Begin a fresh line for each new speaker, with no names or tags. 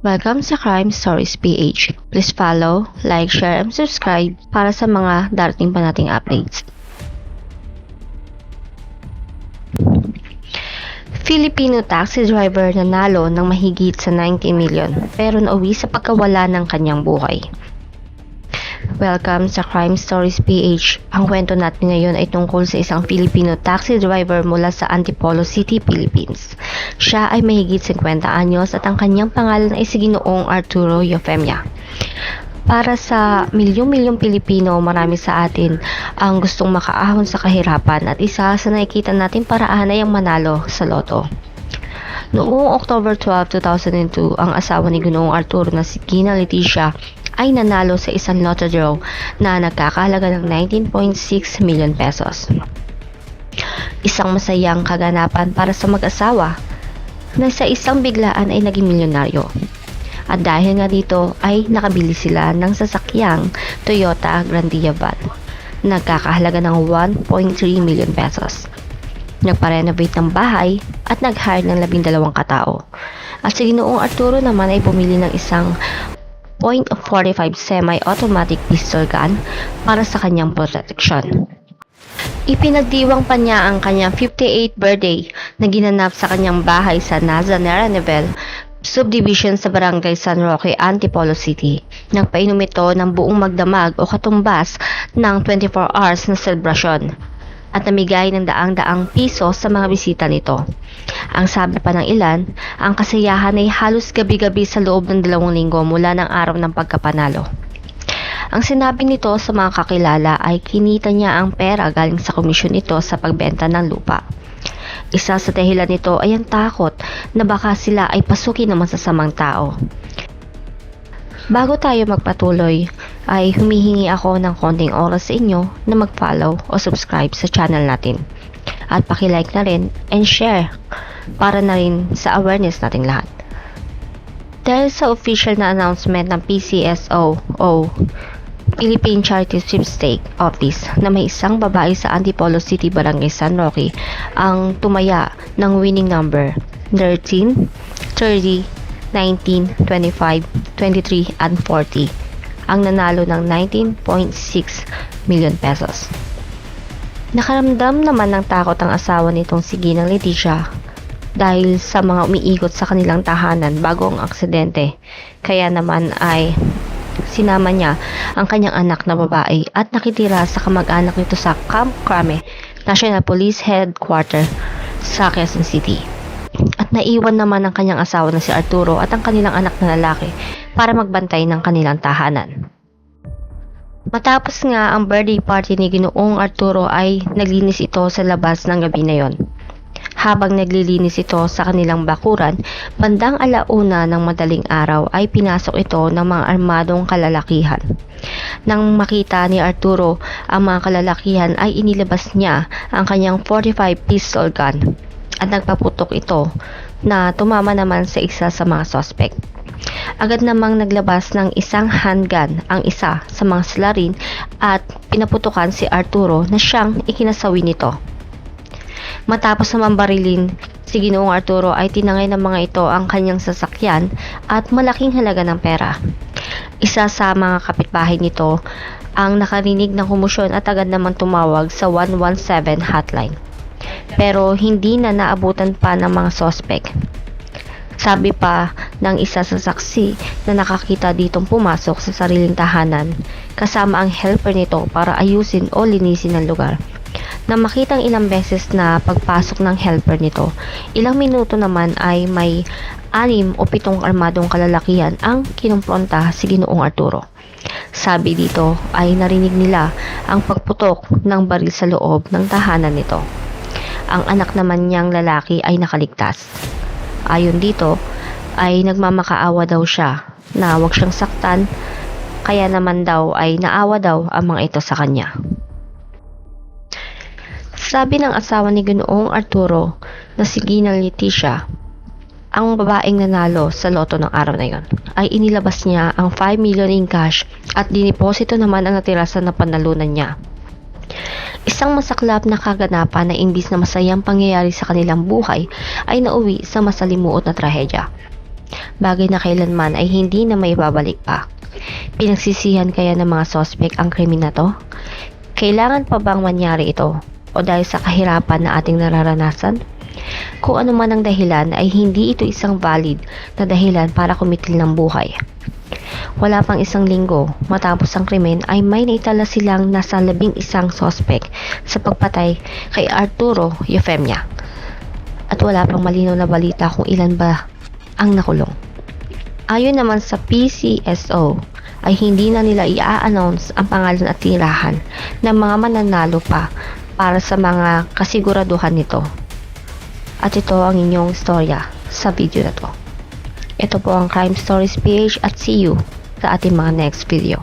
Welcome sa Crime Stories PH. Please follow, like, share, and subscribe para sa mga darating pa nating updates. Filipino taxi driver nanalo ng mahigit sa 90 million pero nauwi sa pagkawala ng kanyang buhay. Welcome sa Crime Stories PH. Ang kwento natin ngayon ay tungkol sa isang Filipino taxi driver mula sa Antipolo City, Philippines. Siya ay mahigit 50 anyos at ang kanyang pangalan ay si Ginoong Arturo Eufemia. Para sa milyong-milyong Pilipino, marami sa atin ang gustong makaahon sa kahirapan at isa sa nakikita natin paraan ay ang manalo sa loto. Noong October 12, 2002, ang asawa ni Ginoong Arturo na si Gina Leticia ay nanalo sa isang lotto draw na nagkakahalaga ng 19.6 million pesos. Isang masayang kaganapan para sa mag-asawa na sa isang biglaan ay naging milyonaryo. At dahil nga dito ay nakabili sila ng sasakyang Toyota Grandia van. Nagkakahalaga ng 1.3 million pesos. Nagpa-renovate ng bahay at nag-hire ng 12 katao. At si Ginoong Arturo naman ay pumili ng isang .45 semi-automatic pistol gun para sa kanyang proteksyon. Ipinagdiwang pa niya ang kanyang 58th birthday na ginanap sa kanyang bahay sa Nazanera Nivel subdivision sa barangay San Roque, Antipolo City. Nagpainom ito ng buong magdamag o katumbas ng 24 hours na selebrasyon at namigay ng daang-daang piso sa mga bisita nito. Ang sabi pa ng ilan, ang kasiyahan ay halos gabi-gabi sa loob ng 2 linggo mula ng araw ng pagkapanalo. Ang sinabi nito sa mga kakilala ay kinita niya ang pera galing sa komisyon nito sa pagbenta ng lupa. Isa sa dahilan nito ay ang takot na baka sila ay pasukin ng masasamang tao. Bago tayo magpatuloy, ay humihingi ako ng konting oras sa inyo na mag-follow o subscribe sa channel natin. At paki-like na rin and share para na rin sa awareness nating lahat. Dahil sa official na announcement ng PCSO o Philippine Charity Sweepstake Office na may isang babae sa Antipolo City, Barangay San Roque ang tumaya ng winning number 13, 30, 19, 25, 23 at 40 ang nanalo ng 19.6 million pesos. Nakaramdam naman ng takot ang asawa nitong si Ginang Leticia dahil sa mga umiikot sa kanilang tahanan bago ang aksidente. Kaya naman ay sinama niya ang kanyang anak na babae at nakitira sa kamag-anak nito sa Camp Crame National Police Headquarters sa Quezon City. At naiwan naman ang kanyang asawa na si Arturo at ang kanilang anak na lalaki para magbantay ng kanilang tahanan. Matapos nga ang birthday party ni Ginoong Arturo ay naglinis ito sa labas ng gabi na yon. Habang naglilinis ito sa kanilang bakuran, bandang 1:00 ng madaling araw ay pinasok ito ng mga armadong kalalakihan. Nang makita ni Arturo ang mga kalalakihan ay inilabas niya ang kanyang 45 pistol gun at nagpaputok ito na tumama naman sa isa sa mga suspect. Agad namang naglabas ng isang handgun ang isa sa mga salarin at pinaputukan si Arturo na siyang ikinasawi nito. Matapos naman barilin, si Ginoong Arturo ay tinangay ng mga ito ang kanyang sasakyan at malaking halaga ng pera. Isa sa mga kapitbahay nito ang nakarinig ng kumusyon at agad naman tumawag sa 117 hotline. Pero hindi na naabutan pa ng mga sospek. Sabi pa ng isa sa saksi na nakakita ditong pumasok sa sariling tahanan kasama ang helper nito para ayusin o linisin ang lugar. Nang makitang ilang beses na pagpasok ng helper nito, ilang minuto naman ay may 6 o 7 armadong kalalakihan ang kinumpronta si Ginoong Arturo. Sabi dito ay narinig nila ang pagputok ng baril sa loob ng tahanan nito. Ang anak naman niyang lalaki ay nakaligtas. Ayon dito ay nagmamakaawa daw siya na huwag siyang saktan, kaya naman daw ay naawa daw ang mga ito sa kanya. Sabi ng asawa ni Ginoong Arturo na si Gina Leticia, ang babaeng nanalo sa loto ng araw na yon ay inilabas niya ang 5 million in cash at diniposito naman ang natira sa napanalunan niya. Isang masaklap na kaganapan na imbis na masayang pangyayari sa kanilang buhay ay nauwi sa masalimuot na trahedya. bagay na kailanman ay hindi na maibabalik pa. Pinagsisihan kaya ng mga sospek ang krimen na to? Kailangan pa bang mangyari ito? O dahil sa kahirapan na ating nararanasan? Kung ano man ang dahilan ay hindi ito isang valid na dahilan para kumitil ng buhay. Wala pang isang linggo matapos ang krimen ay may naitala silang nasa 11 sospek sa pagpatay kay Arturo Eufemia. At wala pang malinaw na balita kung ilan ba ang nakulong. Ayon naman sa PCSO ay hindi na nila i-announce ang pangalan at tirahan ng mga mananalo pa para sa mga kasiguraduhan nito. At ito ang inyong istorya sa video na to. Ito po ang Crime Stories PH at see you sa ating mga next video.